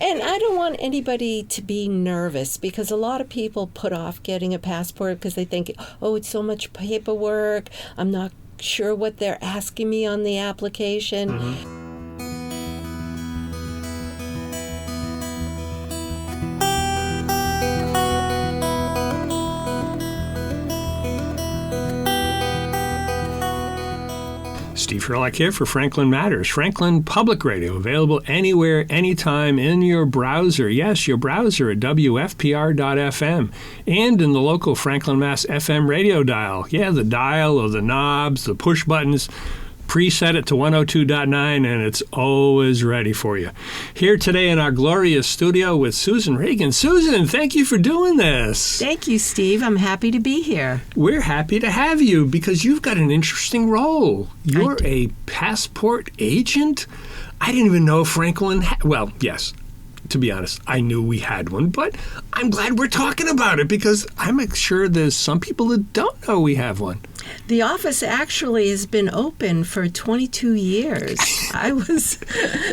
And I don't want anybody to be nervous because a lot of people put off getting a passport because they think, oh, it's so much paperwork. I'm not sure what they're asking me on the application. Mm-hmm. Steve Sherlock here for Franklin Matters. Franklin Public Radio, available anywhere, anytime in your browser. Yes, your browser at WFPR.FM and in the local Franklin, Mass. FM radio dial. Yeah, the dial or the knobs, the push buttons. Preset it to 102.9 and it's always ready for you. Here today in our glorious studio with Susan Regan. Susan, thank you for doing this. Thank you, Steve. I'm happy to be here. We're happy to have you because you've got an interesting role. You're a passport agent? I didn't even know Franklin well, yes. To be honest, I knew we had one, but I'm glad we're talking about it because I'm sure there's some people that don't know we have one. The office actually has been open for 22 years. I was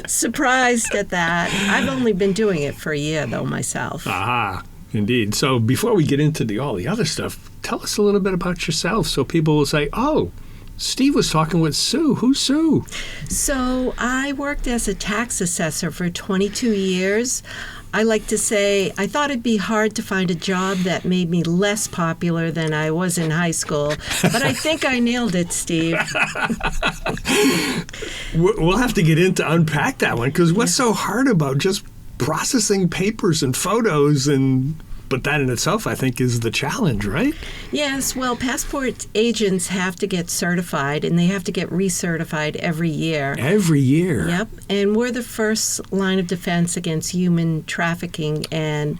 surprised at that. I've only been doing it for a year, though, myself. Ah, indeed. So before we get into all the other stuff, tell us a little bit about yourself so people will say, oh, Steve was talking with Sue. Who's Sue? So I worked as a tax assessor for 22 years. I like to say I thought it'd be hard to find a job that made me less popular than I was in high school, but I think I nailed it, Steve. We'll have to get into unpack that one because what's so hard about just processing papers and photos but that in itself, I think, is the challenge, right? Yes. Well, passport agents have to get certified, and they have to get recertified every year. Every year? Yep. And we're the first line of defense against human trafficking and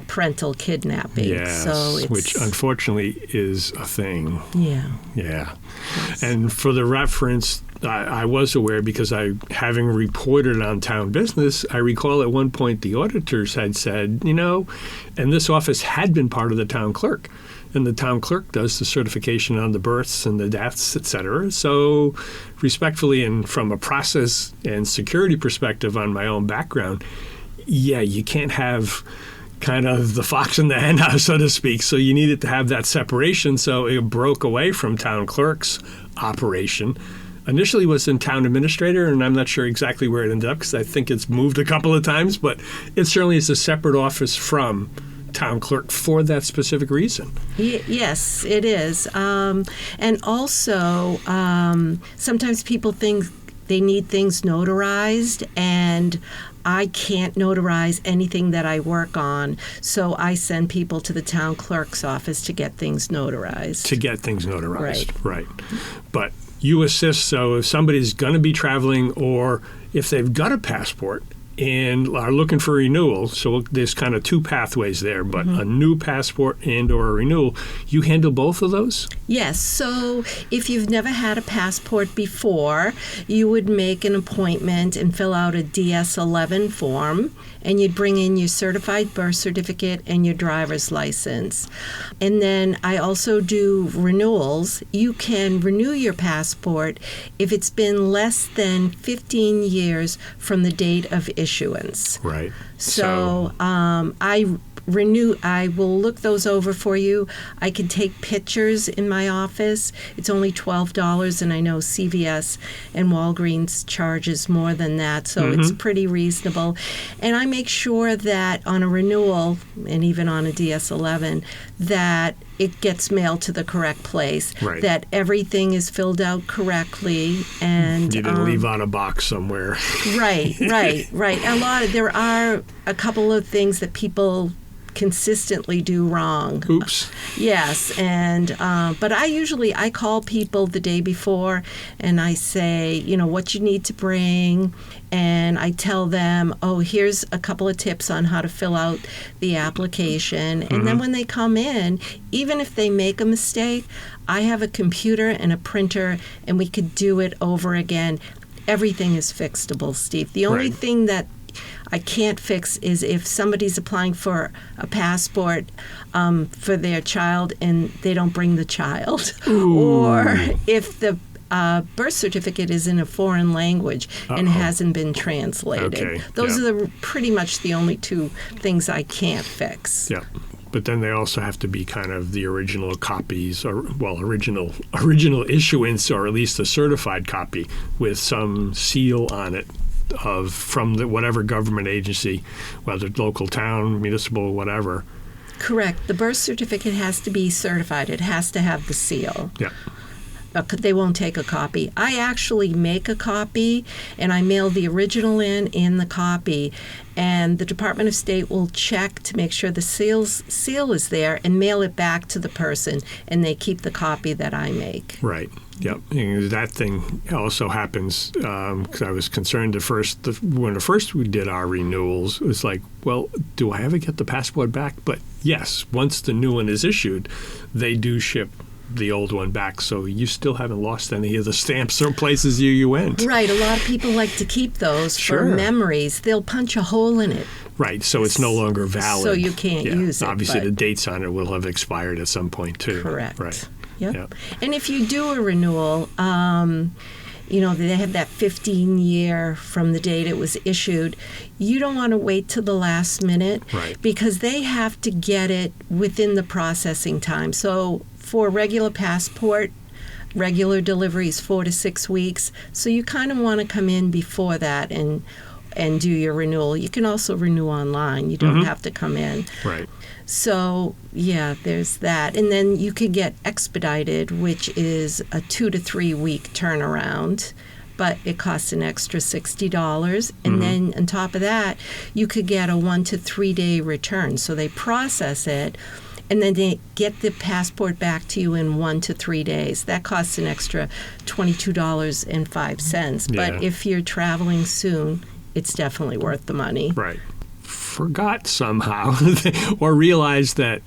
parental kidnapping. Yes, so which unfortunately is a thing. Yeah. Yeah. Yes. And for the reference, I was aware because having reported on town business, I recall at one point the auditors had said, and this office had been part of the town clerk. And the town clerk does the certification on the births and the deaths, et cetera. So respectfully and from a process and security perspective on my own background, yeah, you can't have kind of the fox in the henhouse, so to speak. So you needed to have that separation. So it broke away from town clerk's operation. Initially was in town administrator, and I'm not sure exactly where it ended up because I think it's moved a couple of times, but it certainly is a separate office from town clerk for that specific reason. Yes, it is. And also, sometimes people think they need things notarized, and I can't notarize anything that I work on, so I send people to the town clerk's office to get things notarized. Right. But you assist, so if somebody's going to be traveling or if they've got a passport and are looking for renewal, so there's kind of two pathways there, but a new passport and or a renewal, you handle both of those? Yes. So if you've never had a passport before, you would make an appointment and fill out a DS-11 form, and you'd bring in your certified birth certificate and your driver's license. And then I also do renewals. You can renew your passport if it's been less than 15 years from the date of issuance. Right. So I will look those over for you. I can take pictures in my office. It's only $12, and I know CVS and Walgreens charges more than that, so it's pretty reasonable. And I make sure that on a renewal, and even on a DS-11, that it gets mailed to the correct place, that everything is filled out correctly, and you didn't leave out a box somewhere. Right. There are a couple of things that people consistently do wrong. Oops. Yes, and but I call people the day before, and I say, what you need to bring, and I tell them, here's a couple of tips on how to fill out the application, and then when they come in, even if they make a mistake, I have a computer and a printer, and we could do it over again. Everything is fixable, Steve. The only thing that I can't fix is if somebody's applying for a passport for their child and they don't bring the child. Ooh. Or if the birth certificate is in a foreign language and hasn't been translated. Okay. Those are pretty much the only two things I can't fix. Yeah. But then they also have to be kind of the original copies, or original issuance, or at least a certified copy with some seal on it from whatever government agency, whether local, town, municipal, whatever. Correct. The birth certificate has to be certified. It has to have the seal. Yeah. They won't take a copy. I actually make a copy, and I mail the original in the copy, and the Department of State will check to make sure the seal is there and mail it back to the person, and they keep the copy that I make. Right. Yep. And that thing also happens because I was concerned at first when we did our renewals. It was like, well, do I ever get the passport back? But yes, once the new one is issued, they do ship the old one back, so you still haven't lost any of the stamps or places you went. Right. A lot of people like to keep those for memories. They'll punch a hole in it. Right, so it's no longer valid. So you can't use it. Obviously, the dates on it will have expired at some point, too. Correct. Right. Yep. And if you do a renewal, they have that 15-year from the date it was issued. You don't want to wait till the last minute, right, because they have to get it within the processing time. So for a regular passport, regular delivery is 4 to 6 weeks. So you kind of want to come in before that and do your renewal. You can also renew online. You don't have to come in. Right. So, yeah, there's that. And then you could get expedited, which is a 2 to 3 week turnaround, but it costs an extra $60. And then on top of that, you could get a 1 to 3 day return. So they process it, and then they get the passport back to you in 1 to 3 days. That costs an extra $22.05. Yeah. But if you're traveling soon, it's definitely worth the money. Right. Forgot somehow or realized that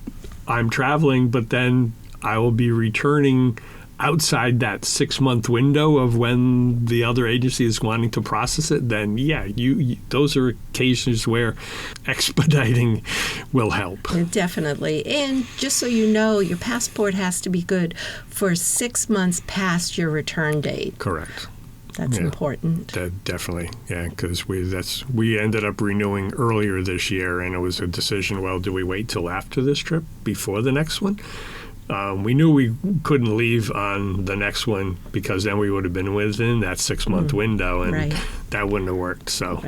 I'm traveling, but then I will be returning outside that 6-month window of when the other agency is wanting to process it, then you those are occasions where expediting will help. Definitely. And just so you know, your passport has to be good for 6 months past your return date. Correct. That's important. Definitely, because we ended up renewing earlier this year, and it was a decision, well, do we wait till after this trip before the next one? We knew we couldn't leave on the next one because then we would have been within that 6-month window, and that wouldn't have worked. So,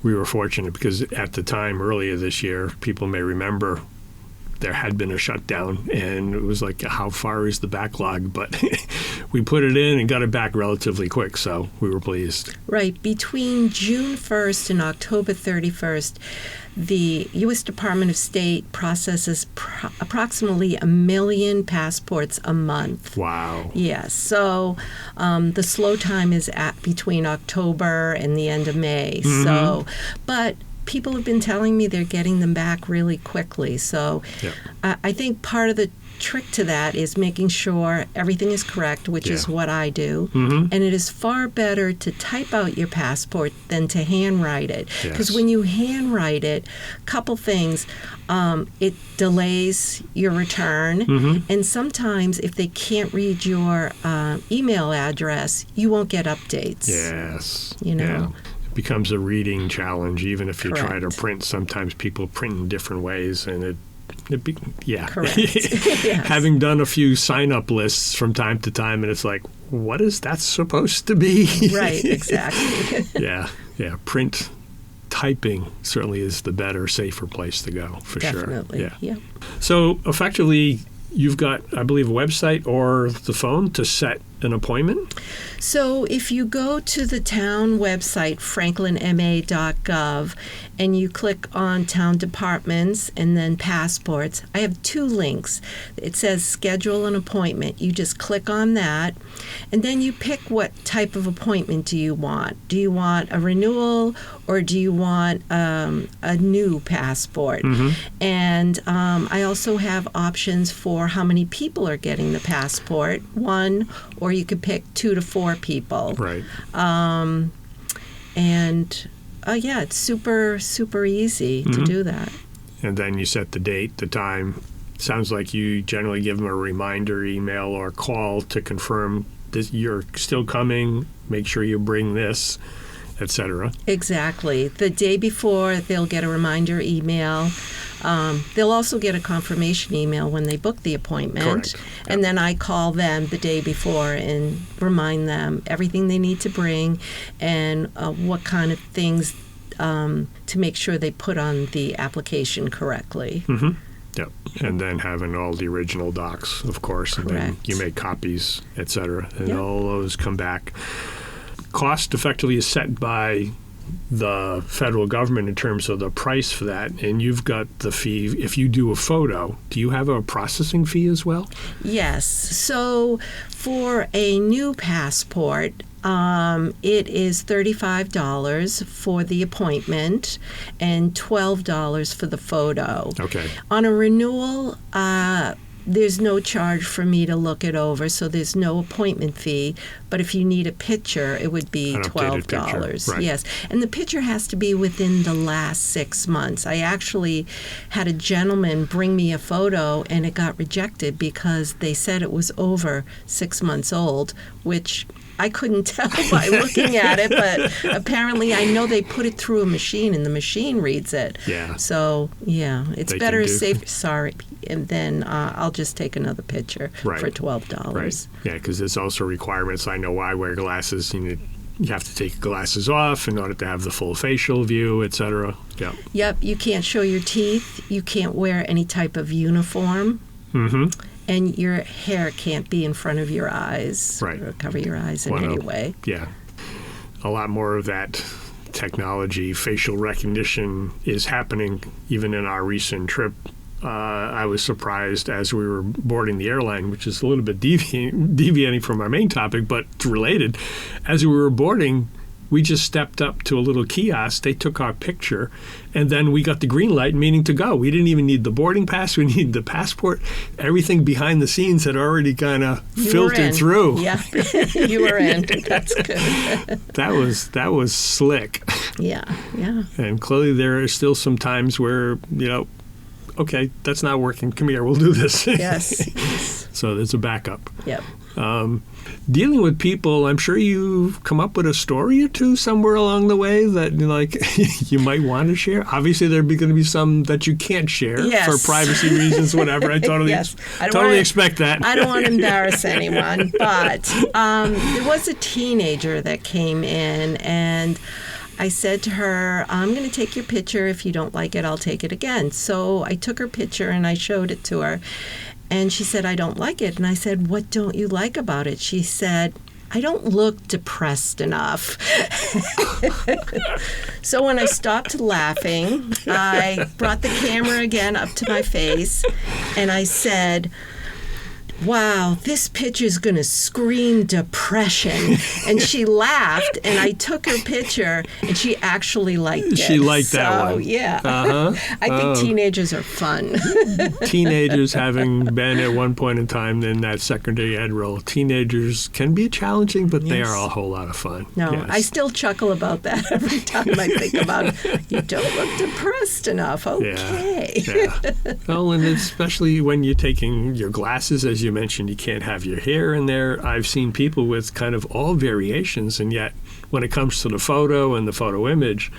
we were fortunate because at the time, earlier this year, people may remember, there had been a shutdown, and it was like, how far is the backlog? But we put it in and got it back relatively quick, so we were pleased. Right. Between June 1st and October 31st, the U.S. Department of State processes approximately 1 million passports a month. Wow. Yes. So the slow time is between October and the end of May. So, but people have been telling me they're getting them back really quickly. So I think part of the trick to that is making sure everything is correct, which is what I do. And it is far better to type out your passport than to handwrite it. Because when you handwrite it, a couple things, it delays your return. And sometimes if they can't read your email address, you won't get updates. Yes. You know? Yeah. Becomes a reading challenge, even if you try to print. Sometimes people print in different ways, and Correct. Yes. Having done a few sign-up lists from time to time, and it's like, what is that supposed to be? Right, exactly. Yeah. Print typing certainly is the better, safer place to go, for sure. Definitely, yeah. So effectively, you've got, I believe, a website or the phone to set an appointment? So if you go to the town website, franklinma.gov, and you click on town departments and then passports, I have 2 links. It says schedule an appointment. You just click on that, and then you pick what type of appointment do you want. Do you want a renewal, or do you want a new passport? And I also have options for how many people are getting the passport, 1, or you could pick 2 to 4 people. Right. It's super, super easy to do that. And then you set the date, the time. Sounds like you generally give them a reminder email or call to confirm you're still coming, make sure you bring this, etc. Exactly. The day before, they'll get a reminder email. They'll also get a confirmation email when they book the appointment. Correct. And then I call them the day before and remind them everything they need to bring and what kind of things to make sure they put on the application correctly. Mm-hmm. Yep. And then having all the original docs, of course, and then you make copies, etc. And all those come back. Cost effectively is set by the federal government in terms of the price for that, and you've got the fee. If you do a photo, do you have a processing fee as well? Yes. So for a new passport, it is $35 for the appointment and $12 for the photo. Okay. On a renewal, there's no charge for me to look it over, so there's no appointment fee. But if you need a picture, it would be $12. Right. Yes. And the picture has to be within the last 6 months. I actually had a gentleman bring me a photo, and it got rejected because they said it was over 6 months old, which I couldn't tell by looking at it, but apparently I know they put it through a machine, and the machine reads it. Yeah. So, yeah, it's They better can to do- save, sorry, and then I'll just take another picture Right. for $12. Right. Yeah, because there's also requirements. I know I wear glasses. You have to take glasses off in order to have the full facial view, etc. Yeah. Yep, you can't show your teeth. You can't wear any type of uniform. Mm-hmm. And your hair can't be in front of your eyes Right. or cover your eyes in Well, any way. Yeah. A lot more of that technology, facial recognition is happening even in our recent trip. I was surprised as we were boarding the airline, which is a little bit deviating from our main topic, but it's related. As we were boarding, we just stepped up to a little kiosk. They took our picture, and then we got the green light, meaning to go. We didn't even need the boarding pass. We needed the passport. Everything behind the scenes had already kind of filtered through. Yeah, you were in. That's good. That was slick. Yeah. And clearly there are still some times where, okay, that's not working. Come here, we'll do this. Yes. So there's a backup. Yep. Dealing with people, I'm sure you've come up with a story or two somewhere along the way that you might want to share. Obviously, there'd be going to be some that you can't share for privacy reasons, whatever. I totally, expect that. I don't want to embarrass anyone, but there was a teenager that came in, and I said to her, I'm going to take your picture. If you don't like it, I'll take it again. So I took her picture and I showed it to her. And she said, I don't like it. And I said, what don't you like about it? She said, I don't look depressed enough. So when I stopped laughing, I brought the camera again up to my face and I said, wow, this picture's going to scream depression. And she laughed, and I took her picture, and she actually liked it. She liked that one. Yeah. Uh-huh. I think teenagers are fun. Teenagers, having been at one point in time in that secondary ed role, teenagers can be challenging, but they are a whole lot of fun. No, Yes. I still chuckle about that every time I think about it. You don't look depressed enough. Okay. Yeah. Well, and especially when you're taking your glasses, as you mentioned, you can't have your hair in there. I've seen people with kind of all variations, and yet when it comes to the photo and the photo image,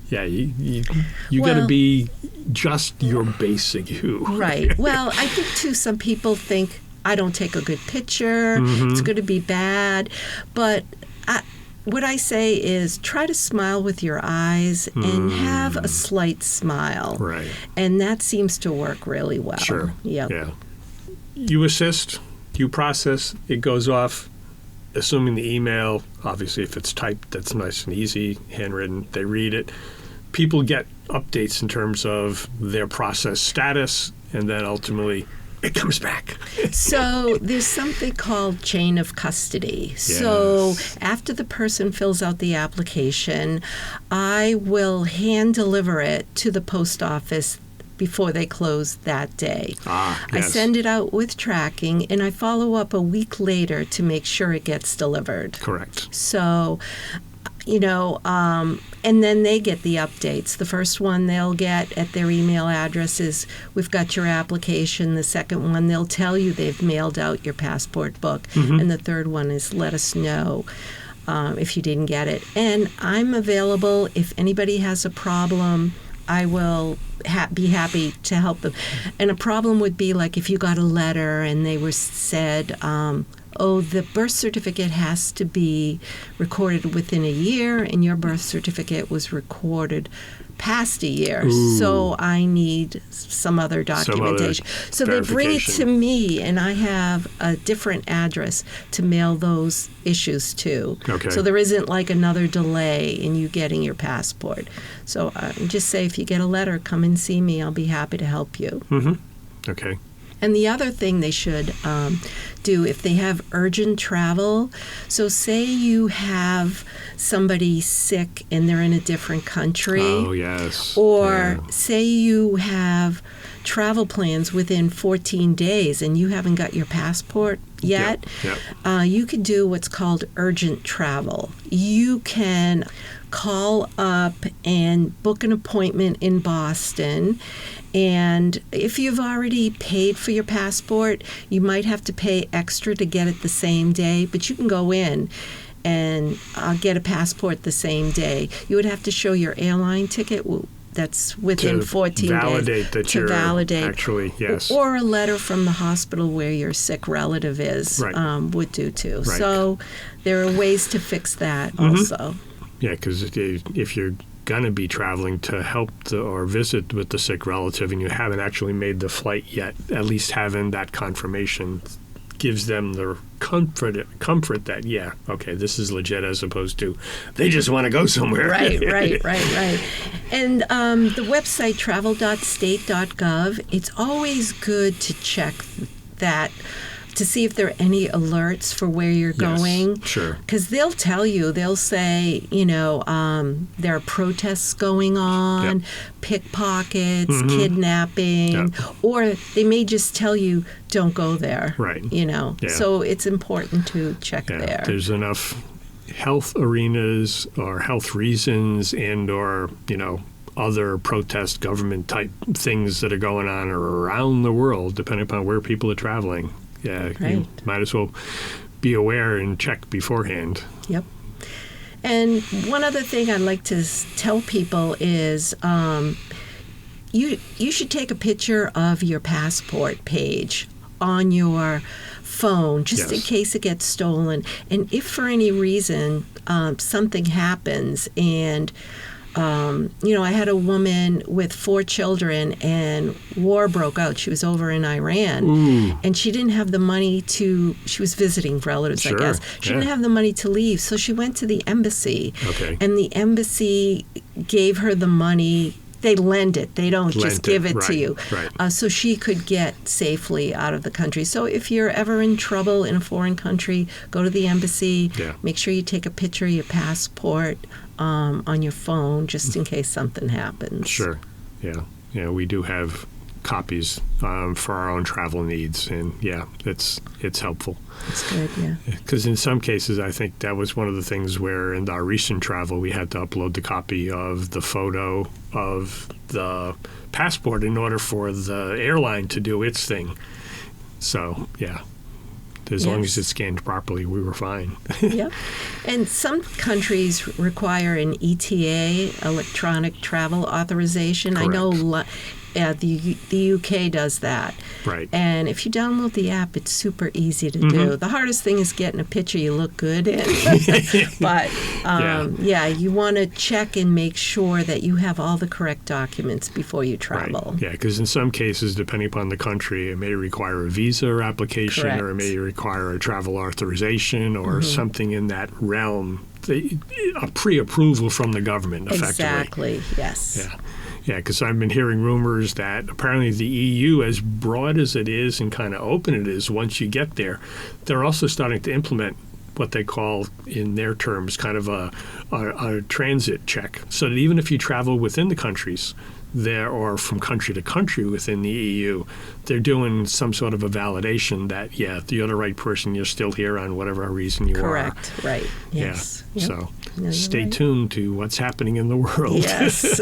you got to be just your basic you. Right. Well, I think, too, some people think, I don't take a good picture, it's going to be bad. But what I say is try to smile with your eyes and have a slight smile. Right. And that seems to work really well. Sure. Yep. Yeah. You assist, you process, it goes off, assuming the email, obviously if it's typed, that's nice and easy, handwritten, they read it. People get updates in terms of their process status, and then ultimately it comes back. So there's something called chain of custody. So after the person fills out the application, I will hand deliver it to the post office before they close that day. I send it out with tracking, and I follow up a week later to make sure it gets delivered. Correct. So and then they get the updates. The first one they'll get at their email address is, we've got your application. The second one, they'll tell you they've mailed out your passport book. And the third one is, let us know if you didn't get it. And I'm available. If anybody has a problem, I will be happy to help them. And a problem would be like if you got a letter and they were said, the birth certificate has to be recorded within a year, and your birth certificate was recorded past a year. Ooh. So I need some other documentation. So they bring it to me, and I have a different address to mail those issues to. Okay. So there isn't like another delay in you getting your passport. So just say, if you get a letter, come and see me. I'll be happy to help you. Okay. And the other thing they should do, if they have urgent travel, so say you have somebody sick and they're in a different country. Oh, yes. Or say you have travel plans within 14 days and you haven't got your passport yet. You could do what's called urgent travel. You can call up and book an appointment in Boston. And if you've already paid for your passport, you might have to pay extra to get it the same day, but you can go in and get a passport the same day. You would have to show your airline ticket that's within 14 days. To validate. Actually, yes. Or a letter from the hospital where your sick relative is would do too. Right. So there are ways to fix that also. Yeah, because if you're going to be traveling to help or visit with the sick relative and you haven't actually made the flight yet, at least having that confirmation gives them the comfort that, this is legit, as opposed to they just want to go somewhere. Right. And the website travel.state.gov, it's always good to check that to see if there are any alerts for where you're going. Sure. Because they'll tell you, they'll say, there are protests going on, pickpockets, kidnapping, or they may just tell you, don't go there. Right. So it's important to check there. There's enough health arenas or health reasons and or, other protest government type things that are going on around the world, depending upon where people are traveling. You might as well be aware and check beforehand. Yep. And one other thing I'd like to tell people is you should take a picture of your passport page on your phone just in case it gets stolen. And if for any reason something happens and I had a woman with 4 children and war broke out. She was over in Iran and she didn't have the money she was visiting relatives, I guess. She didn't have the money to leave. So she went to the embassy and the embassy gave her the money. They lend it. They don't just give it to you. So she could get safely out of the country. So if you're ever in trouble in a foreign country, go to the embassy. Make sure you take a picture of your passport on your phone just in case something happens. Sure. Yeah, we do have copies for our own travel needs, and it's helpful. It's good, yeah. Because in some cases, I think that was one of the things where in our recent travel, we had to upload the copy of the photo of the passport in order for the airline to do its thing. So, as long as it's scanned properly, we were fine. Yep. And some countries require an ETA, electronic travel authorization. Correct. I know the UK does that. Right. And if you download the app, it's super easy to do. The hardest thing is getting a picture you look good in. But, you want to check and make sure that you have all the correct documents before you travel. Right. Yeah, because in some cases, depending upon the country, it may require a visa application or it may require a travel authorization or something in that realm, a pre-approval from the government, effectively. Exactly, yes. Yeah, because I've been hearing rumors that apparently the EU, as broad as it is and kind of open it is, once you get there, they're also starting to implement what they call, in their terms, kind of a transit check. So that even if you travel within the countries, or from country to country within the EU, they're doing some sort of a validation that, you're the right person, you're still here on whatever reason you are. Correct, right, yes. Yeah, Yep. so stay tuned to what's happening in the world. Yes.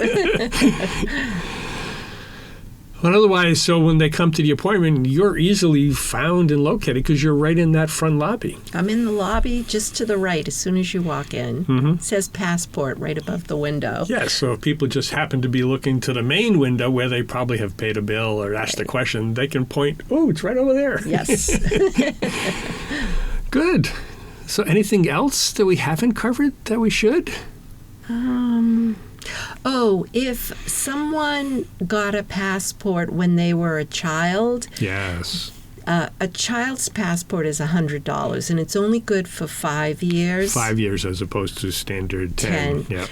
But otherwise, so when they come to the appointment, you're easily found and located because you're right in that front lobby. I'm in the lobby just to the right as soon as you walk in. Mm-hmm. It says passport right above the window. Yes, so if people just happen to be looking to the main window where they probably have paid a bill or asked a question, they can point, it's right over there. Yes. Good. So anything else that we haven't covered that we should? If someone got a passport when they were a child, Yes. a child's passport is $100, and it's only good for 5 years. 5 years as opposed to standard 10. Yeah.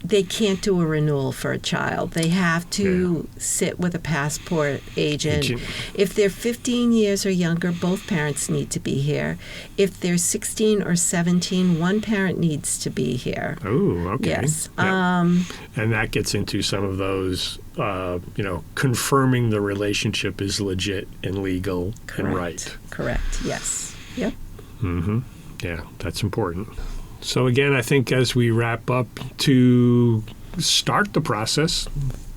They can't do a renewal for a child. They have to sit with a passport agent. If they're 15 years or younger, both parents need to be here. If they're 16 or 17, one parent needs to be here. Oh, okay. Yes. Yeah. And that gets into some of those, confirming the relationship is legit and legal and right. Correct, yes. Yep. Mm-hmm. Yeah, that's important. So again, I think as we wrap up, to start the process,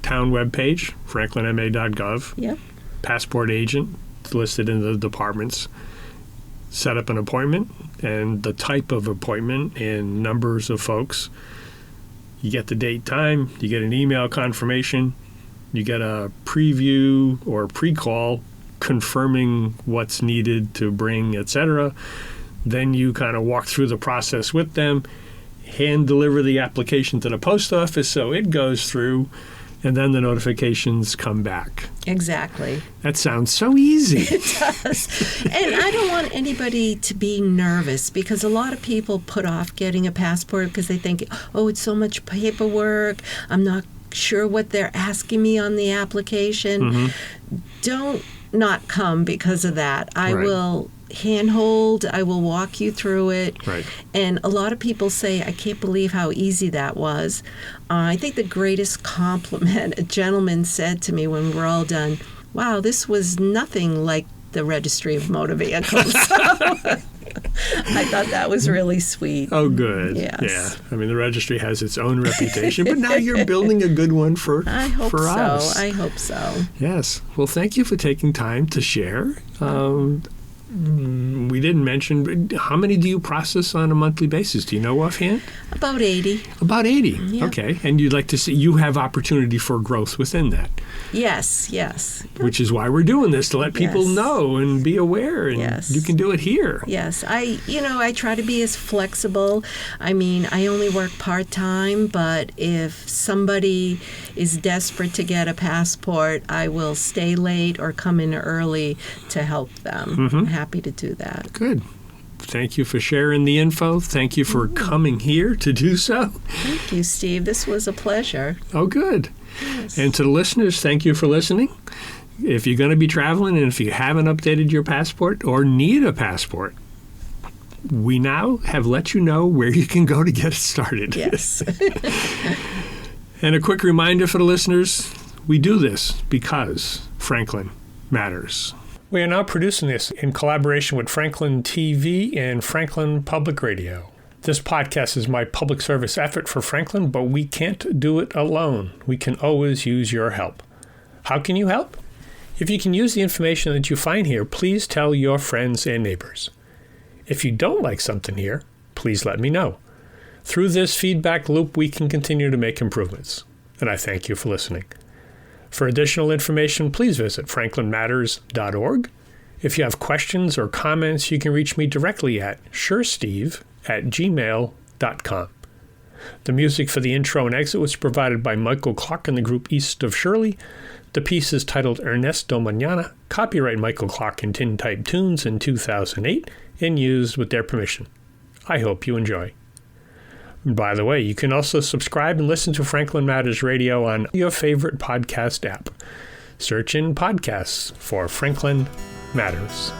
town webpage, franklinma.gov, Yep. passport agent listed in the departments, set up an appointment and the type of appointment and numbers of folks. You get the date, time, you get an email confirmation, you get a preview or pre-call confirming what's needed to bring, etc. Then you kind of walk through the process with them, hand deliver the application to the post office so it goes through, and then the notifications come back. Exactly. That sounds so easy. It does. And I don't want anybody to be nervous, because a lot of people put off getting a passport because they think, it's so much paperwork. I'm not sure what they're asking me on the application. Mm-hmm. Don't not come because of that. I will handhold. I will walk you through it. Right. And a lot of people say, I can't believe how easy that was. I think the greatest compliment a gentleman said to me when we're all done, wow, this was nothing like the Registry of Motor Vehicles. I thought that was really sweet. Oh, good. Yes. Yeah. I mean, the registry has its own reputation, but now you're building a good one for us. I hope so. Yes. Well, thank you for taking time to share. We didn't mention, how many do you process on a monthly basis? Do you know offhand? About 80. About 80. Yeah. Okay. And you'd like to see, you have opportunity for growth within that. Yes. Which is why we're doing this, to let people know and be aware, and you can do it here. Yes. I try to be as flexible. I mean, I only work part-time, but if somebody is desperate to get a passport, I will stay late or come in early to help them. Mm-hmm. I'm happy to do that. Good. Thank you for sharing the info. Thank you for coming here to do so. Thank you, Steve. This was a pleasure. Oh, good. Yes. And to the listeners, thank you for listening. If you're going to be traveling and if you haven't updated your passport or need a passport, we now have let you know where you can go to get it started. Yes. And a quick reminder for the listeners, we do this because Franklin matters. We are now producing this in collaboration with Franklin TV and Franklin Public Radio. This podcast is my public service effort for Franklin, but we can't do it alone. We can always use your help. How can you help? If you can use the information that you find here, please tell your friends and neighbors. If you don't like something here, please let me know. Through this feedback loop, we can continue to make improvements. And I thank you for listening. For additional information, please visit franklinmatters.org. If you have questions or comments, you can reach me directly at suresteve@gmail.com. The music for the intro and exit was provided by Michael Clark and the group East of Shirley. The piece is titled Ernesto Mañana, copyright Michael Clark and Tintype Tunes in 2008, and used with their permission. I hope you enjoy. By the way, you can also subscribe and listen to Franklin Matters Radio on your favorite podcast app. Search in podcasts for Franklin Matters.